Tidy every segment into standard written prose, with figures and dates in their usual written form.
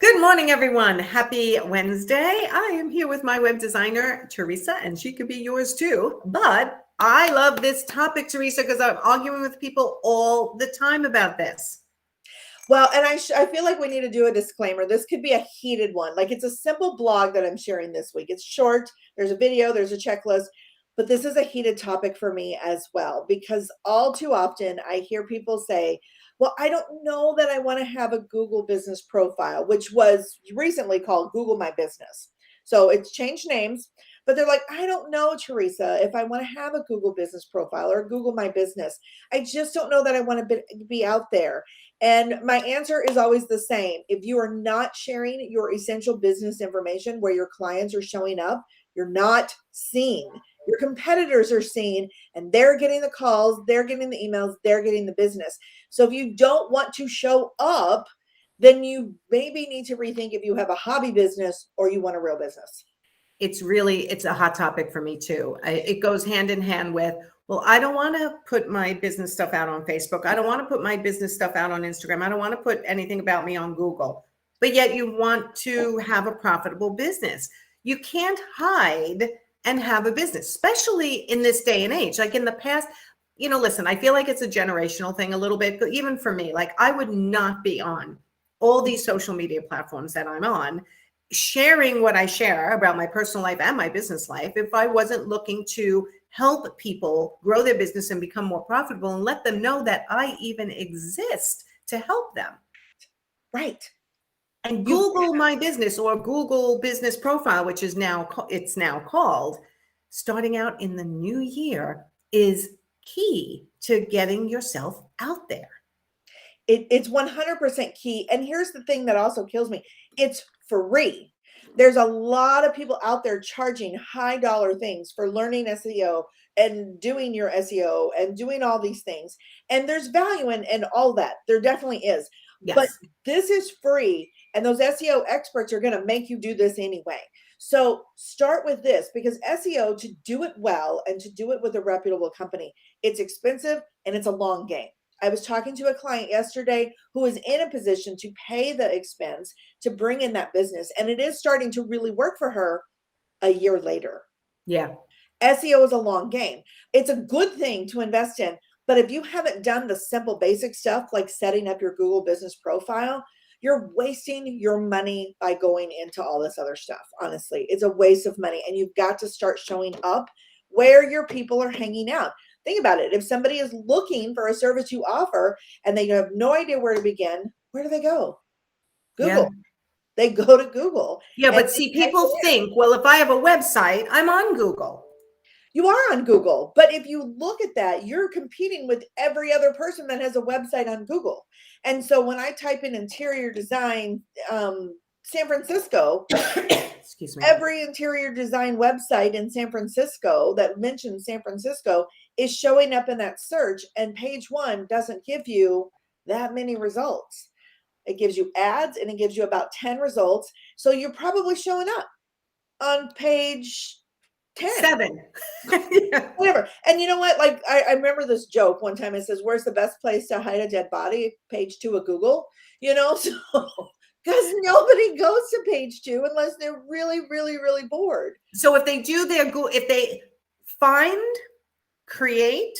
Good morning, everyone. Happy Wednesday. I am here with my web designer, Teresa, and she could be yours too. But I love this topic, Teresa, because I'm arguing with people all the time about this. Well, and I feel like we need to do a disclaimer. This could be a heated one. Like it's a simple blog that I'm sharing this week. It's short. There's a video, there's a checklist, but this is a heated topic for me as well, because all too often I hear people say, well, I don't know that I want to have a Google business profile, which was recently called Google My Business. So it's changed names, but they're like, I don't know, Teresa, if I want to have a Google business profile or Google My Business. I just don't know that I want to be out there. And my answer is always the same. If you are not sharing your essential business information where your clients are showing up, you're not seen. Your competitors are seen, and they're getting the calls, they're getting the emails, they're getting the business. So if you don't want to show up, then you maybe need to rethink if you have a hobby business or you want a real business. It's a hot topic for me too. It goes hand in hand with, well, I don't want to put my business stuff out on Facebook. I don't want to put my business stuff out on Instagram. I don't want to put anything about me on Google. But yet you want to have a profitable business. You can't hide and have a business, especially in this day and age. Like in the past, listen, I feel like it's a generational thing a little bit, but even for me, like I would not be on all these social media platforms that I'm on, sharing what I share about my personal life and my business life if I wasn't looking to help people grow their business and become more profitable and let them know that I even exist to help them. Right. And Google My Business or Google Business Profile, which is now called, starting out in the new year, is key to getting yourself out there. It's 100% key. And here's the thing that also kills me. It's free. There's a lot of people out there charging high dollar things for learning SEO and doing your SEO and doing all these things. And there's value in all that. There definitely is. Yes. But this is free. And those SEO experts are going to make you do this anyway. So start with this, because SEO, to do it well and to do it with a reputable company, it's expensive and it's a long game. I was talking to a client yesterday who was in a position to pay the expense to bring in that business. And it is starting to really work for her a year later. Yeah. SEO is a long game. It's a good thing to invest in. But if you haven't done the simple basic stuff like setting up your Google business profile, you're wasting your money by going into all this other stuff. Honestly, it's a waste of money. And you've got to start showing up where your people are hanging out. Think about it. If somebody is looking for a service you offer and they have no idea where to begin, where do they go? Google. Yeah. They go to Google. Yeah, but see, people think, well, if I have a website, I'm on Google. You are on Google. But if you look at that, you're competing with every other person that has a website on Google. And so when I type in interior design, San Francisco, excuse me, every interior design website in San Francisco that mentions San Francisco is showing up in that search, and page one doesn't give you that many results. It gives you ads and it gives you about 10 results. So you're probably showing up on page 10. 7. Yeah. Whatever. And you know what? Like I remember this joke one time. It says, where's the best place to hide a dead body? Page 2 of Google, so because nobody goes to page 2 unless they're really, really, really bored. So if they do if they find, create,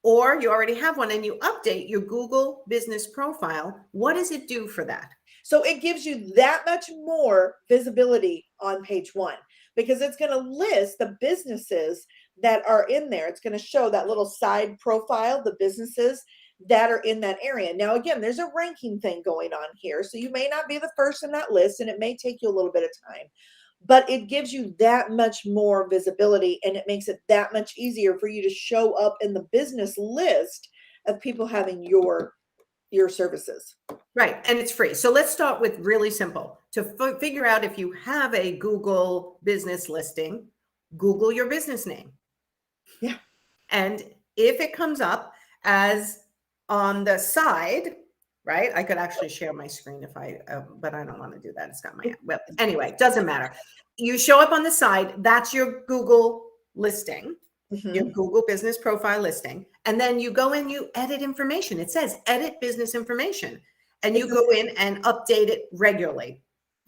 or you already have one and you update your Google business profile, what does it do for that? So it gives you that much more visibility on page 1, because it's going to list the businesses that are in there. It's going to show that little side profile, the businesses that are in that area. Now, again, there's a ranking thing going on here. So you may not be the first in that list, and it may take you a little bit of time, but it gives you that much more visibility, and it makes it that much easier for you to show up in the business list of people having your services. Right. And it's free. So let's start with really simple. To figure out if you have a Google business listing, Google your business name. Yeah. And if it comes up as on the side, right? I could actually share my screen if but I don't want to do that. It's got my, well, anyway, doesn't matter. You show up on the side. That's your Google listing. Mm-hmm. Your Google business profile listing. And then you go in, you edit information. It says edit business information. And you go in and update it regularly.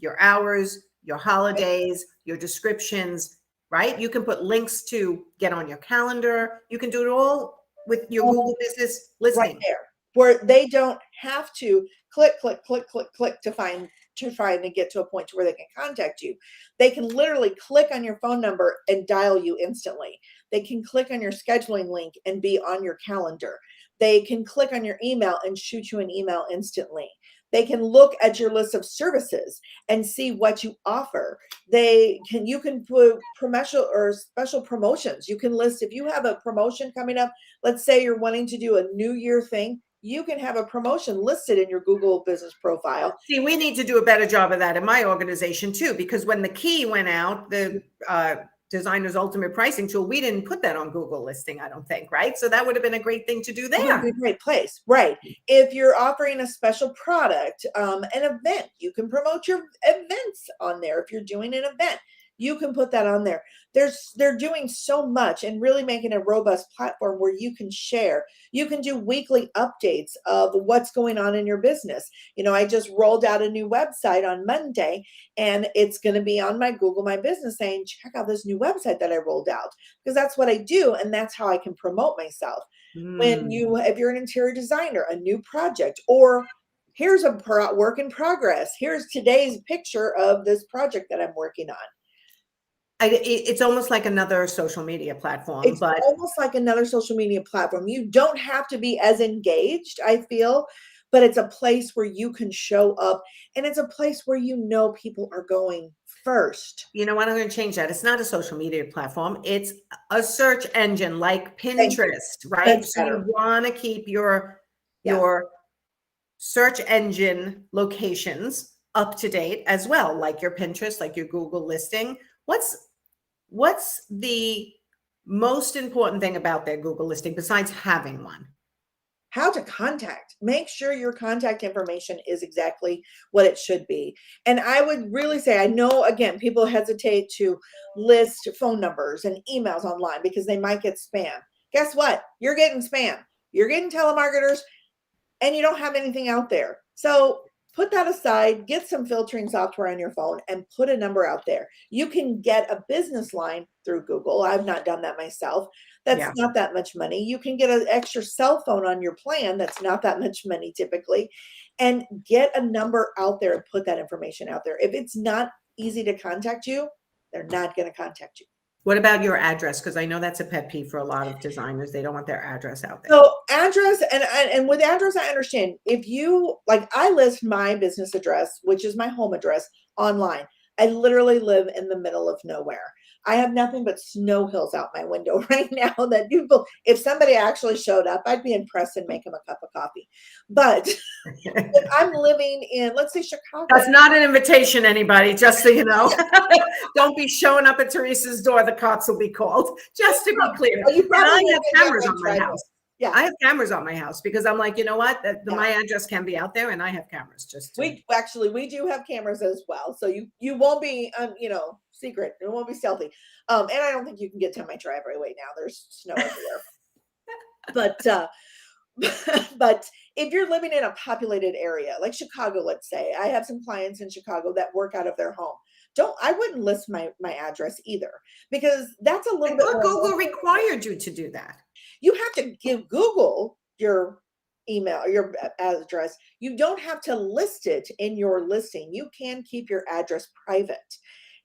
your hours, your holidays, your descriptions, right? You can put links to get on your calendar. You can do it all with your Google Business right listing. there, where they don't have to click, click, click, click, click to find to get to a point to where they can contact you. They can literally click on your phone number and dial you instantly. They can click on your scheduling link and be on your calendar. They can click on your email and shoot you an email instantly. They can look at your list of services and see what you offer. You can put promotional or special promotions. You can list, if you have a promotion coming up, let's say you're wanting to do a New Year thing, you can have a promotion listed in your Google business profile. See, we need to do a better job of that in my organization too, because when the key went out, the Designer's Ultimate Pricing Tool, we didn't put that on Google listing, I don't think, right? So that would have been a great thing to do It would there. be a great place, right? If you're offering a special product, an event, you can promote your events on there. If you're doing an event, you can put that on there. They're doing so much and really making a robust platform where you can share. You can do weekly updates of what's going on in your business. You know, I just rolled out a new website on Monday, and it's going to be on my Google My Business saying, check out this new website that I rolled out, because that's what I do, and that's how I can promote myself. When if you're an interior designer, a new project, or here's a work in progress, here's today's picture of this project that I'm working on. It's almost like another social media platform, It's but almost like another social media platform. You don't have to be as engaged, I feel, but it's a place where you can show up, and it's a place where you know people are going first. you know what? I'm going to change that. It's not a social media platform. It's a search engine like Pinterest, right? That's So you better. want to keep your search engine locations up to date as well, like your Pinterest, like your Google listing. What's the most important thing about their Google listing besides having one? How to contact. Make sure your contact information is exactly what it should be. And I would really say, I know, again, people hesitate to list phone numbers and emails online because they might get spam. Guess what? You're getting spam. You're getting telemarketers, and you don't have anything out there. So put that aside, get some filtering software on your phone and put a number out there. You can get a business line through Google. I've not done that myself. That's not that much money. You can get an extra cell phone on your plan. That's not that much money typically. And get a number out there and put that information out there. If it's not easy to contact you, they're not going to contact you. What about your address? Because I know that's a pet peeve for a lot of designers. They don't want their address out there. So address, and with address, I understand. If you, like, I list my business address, which is my home address, online. I literally live in the middle of nowhere. I have nothing but snow hills out my window right now that people, if somebody actually showed up, I'd be impressed and make them a cup of coffee. But if I'm living in, let's say, Chicago. That's not an invitation, anybody, just so you know. Don't be showing up at Teresa's door. The cops will be called, just to be clear. You And I probably have won't cameras get on my one house. Yeah. I have cameras on my house because I'm like, you know what? Yeah. My address can be out there, and I have cameras. Just to... we do have cameras as well, so you won't be secret. It won't be stealthy. And I don't think you can get to my driveway right now. There's snow everywhere. But if you're living in a populated area like Chicago, let's say, I have some clients in Chicago that work out of their home. I wouldn't list my address either, because that's a little bit more. Google required you to do that. You have to give Google your email, your address. You don't have to list it in your listing. You can keep your address private,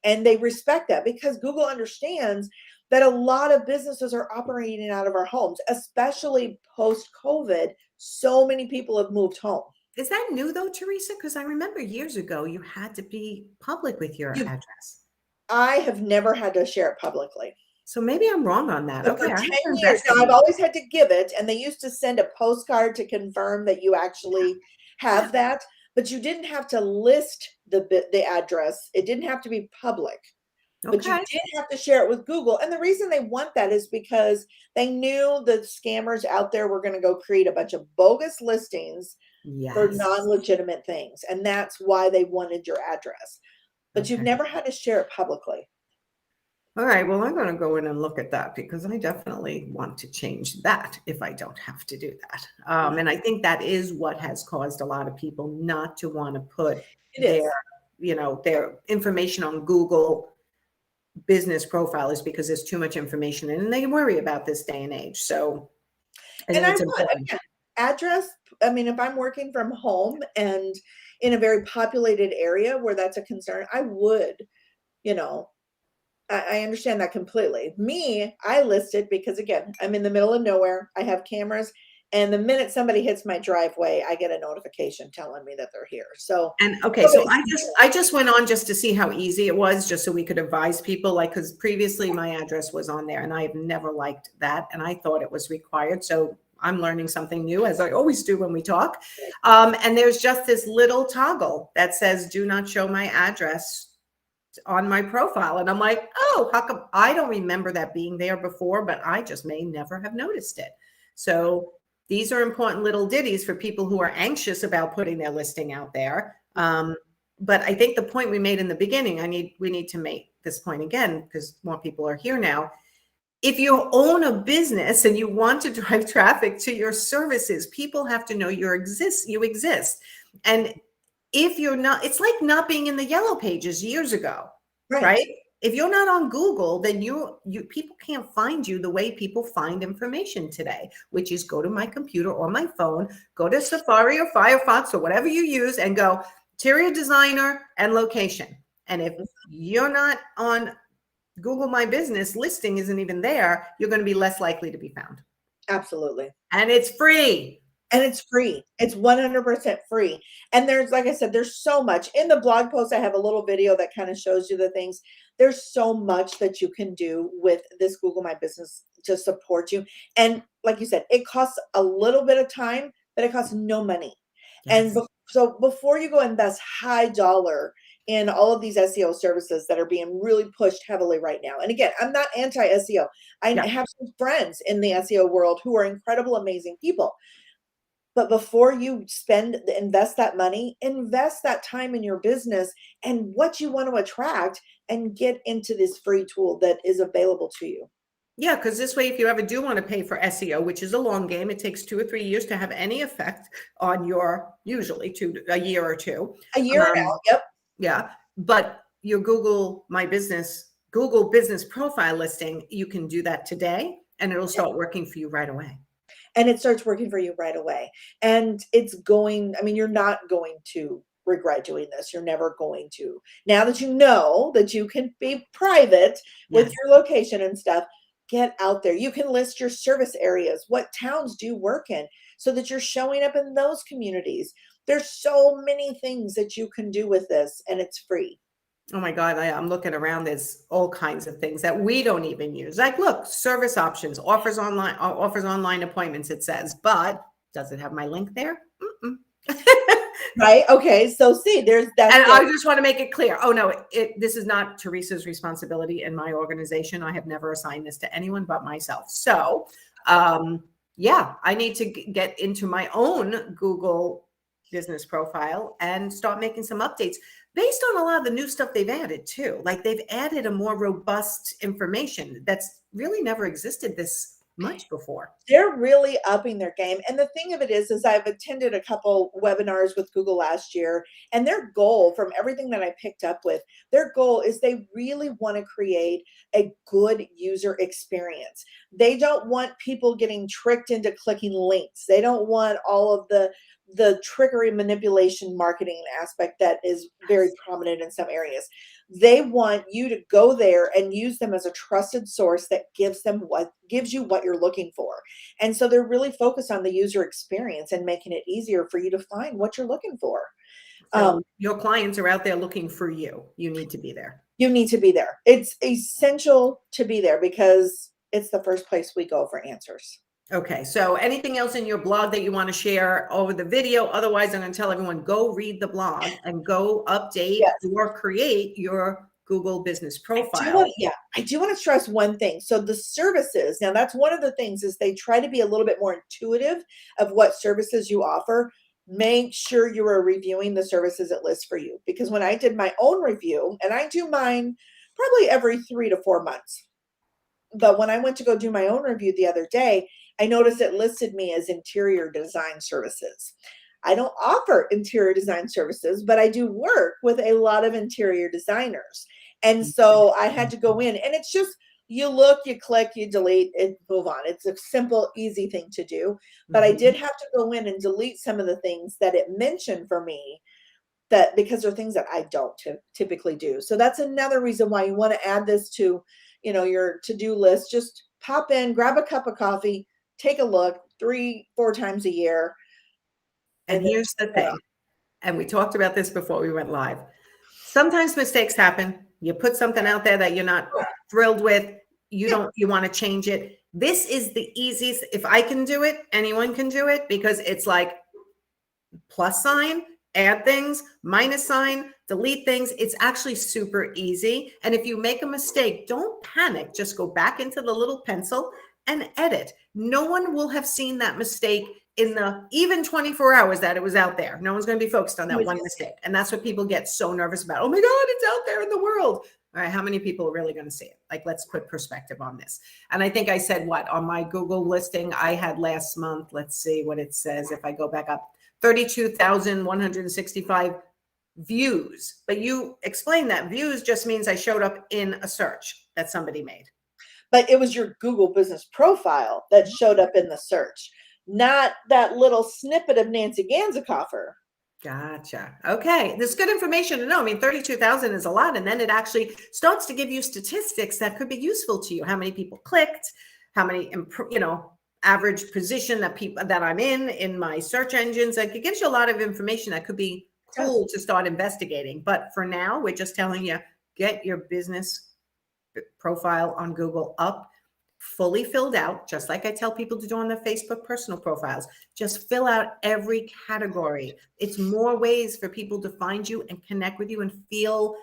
and they respect that because Google understands that a lot of businesses are operating out of our homes, especially post-COVID. So many people have moved home. Is that new though, Teresa? Because I remember years ago you had to be public with your address. I have never had to share it publicly. So maybe I'm wrong on that. But okay. For 10 years now, I've always had to give it, and they used to send a postcard to confirm that you actually have that, but you didn't have to list the address. It didn't have to be public. But you did have to share it with Google. And the reason they want that is because they knew the scammers out there were going to go create a bunch of bogus listings for non-legitimate things. And that's why they wanted your address. But you've never had to share it publicly. All right. Well, I'm going to go in and look at that because I definitely want to change that if I don't have to do that. And I think that is what has caused a lot of people not to want to put their their information on Google business profile is because there's too much information and they worry about this day and age. So I think And I it's would, important. again, address, I mean, if I'm working from home and in a very populated area where that's a concern, I would, you know, I understand that completely. Me, I list it because again, I'm in the middle of nowhere. I have cameras, and the minute somebody hits my driveway, I get a notification telling me that they're here. So And okay, so I just went on just to see how easy it was, just so we could advise people, like, because previously my address was on there and I have never liked that. And I thought it was required. So I'm learning something new, as I always do when we talk. And there's just this little toggle that says, do not show my address on my profile. And I'm like, oh, how come I don't remember that being there before, but I just may never have noticed it. So these are important little ditties for people who are anxious about putting their listing out there. But I think the point we made in the beginning, we need to make this point again, because more people are here now. If you own a business and you want to drive traffic to your services, people have to know you exist. And if you're not, it's like not being in the yellow pages years ago, right? If you're not on Google, then you people can't find you the way people find information today, which is go to my computer or my phone, go to Safari or Firefox or whatever you use and go interior designer and location. And if you're not on Google My Business, listing isn't even there, you're going to be less likely to be found. absolutely. And it's free. And it's free. It's 100% free. And there's, like I said, there's so much in the blog post. I have a little video that kind of shows you the things. There's so much that you can do with this Google My Business to support you. And like you said, it costs a little bit of time, but it costs no money. Yes. And so before you go invest high dollar in all of these SEO services that are being really pushed heavily right now. And again, I'm not anti SEO. I have some friends in the SEO world who are incredible, amazing people. But before you invest that money, invest that time in your business and what you want to attract and get into this free tool that is available to you. Yeah, because this way, if you ever do want to pay for SEO, which is a long game, it takes 2 or 3 years to have any effect on usually a year or two. A year now, yep. Yeah, but your Google Business profile listing, you can do that today and it'll start working for you right away. And it starts working for you right away. And you're not going to regret doing this. You're never going to. Now that you know that you can be private with your location and stuff, get out there. You can list your service areas. What towns do you work in so that you're showing up in those communities? There's so many things that you can do with this, and it's free. Oh my God, I'm looking around. There's all kinds of things that we don't even use. Like, look, service options, offers online appointments, it says, but does it have my link there? Right. Okay. So see, there's that. And I just want to make it clear. Oh no, this is not Teresa's responsibility in my organization. I have never assigned this to anyone but myself. So yeah, I need to get into my own Google business profile and start making some updates based on a lot of the new stuff they've added too. Like they've added a more robust information that's really never existed this much before. They're really upping their game. And the thing of it is I've attended a couple webinars with Google last year, and their goal, from everything that I picked up with, their goal is they really want to create a good user experience. They don't want people getting tricked into clicking links. They don't want all of the trickery, manipulation, marketing aspect that is very prominent in some areas. They want you to go there and use them as a trusted source that gives you what you're looking for. And so they're really focused on the user experience and making it easier for you to find what you're looking for. So your clients are out there looking for you. You need to be there. You need to be there. It's essential to be there because it's the first place we go for answers. Okay, so anything else in your blog that you want to share over the video? Otherwise, I'm going to tell everyone, go read the blog and go update or create your Google business profile. I do want to stress one thing. So the services, now that's one of the things, is they try to be a little bit more intuitive of what services you offer. Make sure you are reviewing the services it lists for you. Because when I did my own review, and I do mine probably every 3 to 4 months, but when I went to go do my own review the other day, I noticed it listed me as interior design services. I don't offer interior design services, but I do work with a lot of interior designers. And so I had to go in, and it's just, you look, you click, you delete, and move on. It's a simple, easy thing to do. But I did have to go in and delete some of the things that it mentioned for me, that because they're things that I don't typically do. So that's another reason why you want to add this to, your to-do list. Just pop in, grab a cup of coffee, take a look 3-4 times a year. And here's the thing, and we talked about this before we went live. Sometimes mistakes happen. You put something out there that you're not thrilled with. You want to change it. This is the easiest. If I can do it, anyone can do it, because it's like plus sign, add things, minus sign, delete things. It's actually super easy. And if you make a mistake, don't panic. Just go back into the little pencil and edit. No one will have seen that mistake in the even 24 hours that it was out there. No one's going to be focused on that one mistake. And that's what people get so nervous about. Oh my God, it's out there in the world. All right, how many people are really going to see it? Like, let's put perspective on this. And I think I said what on my Google listing I had last month. Let's see what it says. If I go back up, 32,165 views. But you explain that views just means I showed up in a search that somebody made. But it was your Google business profile that showed up in the search, not that little snippet of Nancy Ganzikoffer. Gotcha. Okay. There's good information to know. I mean, 32,000 is a lot. And then it actually starts to give you statistics that could be useful to you. How many people clicked, how many, average position that I'm in my search engines. Like, it gives you a lot of information that could be cool to start investigating. But for now, we're just telling you, get your business profile on Google up, fully filled out, just like I tell people to do on their Facebook personal profiles. Just fill out every category. It's more ways for people to find you and connect with you and feel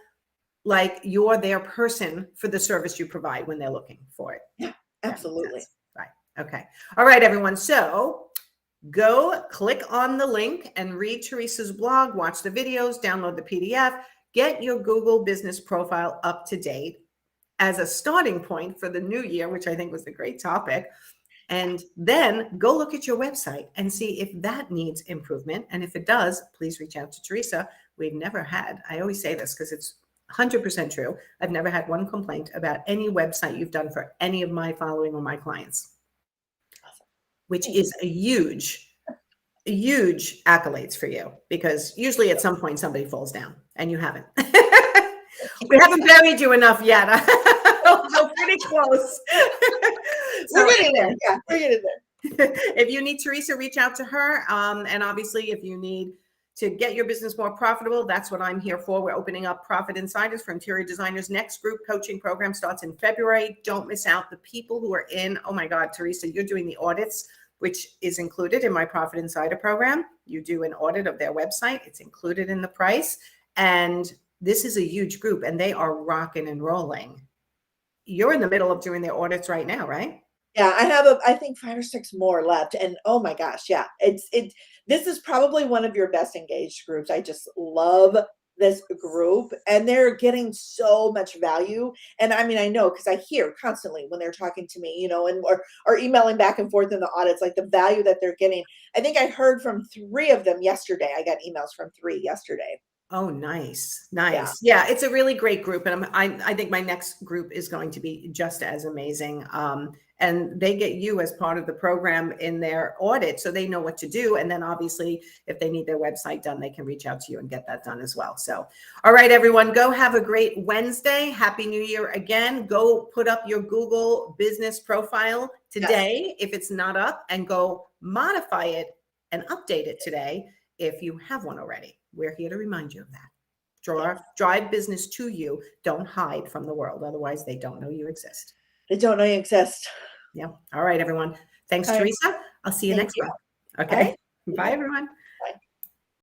like you're their person for the service you provide when they're looking for it. Yeah, absolutely. Right. Okay. All right, everyone. So go click on the link and read Teresa's blog, watch the videos, download the PDF, get your Google business profile up to date as a starting point for the new year, which I think was a great topic. And then go look at your website and see if that needs improvement. And if it does, please reach out to Teresa. We've never had, I always say this because it's 100% true. I've never had one complaint about any website you've done for any of my following or my clients, which is a huge accolades for you, because usually at some point somebody falls down and you haven't. We haven't buried you enough yet. We're pretty close. We're getting there. Yeah, we're getting there. If you need Teresa, reach out to her. And obviously, if you need to get your business more profitable, that's what I'm here for. We're opening up Profit Insiders for interior designers. Next group coaching program starts in February. Don't miss out. The people who are in, oh my God, Teresa, you're doing the audits, which is included in my Profit Insider program. You do an audit of their website. It's included in the price. And this is a huge group and they are rocking and rolling. You're in the middle of doing their audits right now, right? Yeah, I have I think 5 or 6 more left. And oh my gosh, yeah, this is probably one of your best engaged groups. I just love this group and they're getting so much value. And I mean, I know, because I hear constantly when they're talking to me, and or emailing back and forth in the audits, like the value that they're getting. I think I heard from 3 of them yesterday. I got emails from 3 yesterday. Oh, nice. Yeah, it's a really great group. And I think my next group is going to be just as amazing. And they get you as part of the program in their audit, so they know what to do. And then obviously, if they need their website done, they can reach out to you and get that done as well. So, all right, everyone, go have a great Wednesday. Happy New Year again. Go put up your Google business profile today if it's not up, and go modify it and update it today if you have one already. We're here to remind you of that. Drive business to you. Don't hide from the world. Otherwise, they don't know you exist. They don't know you exist. Yeah. All right, everyone. Thanks, Teresa. I'll see you next time. Okay. Bye, everyone.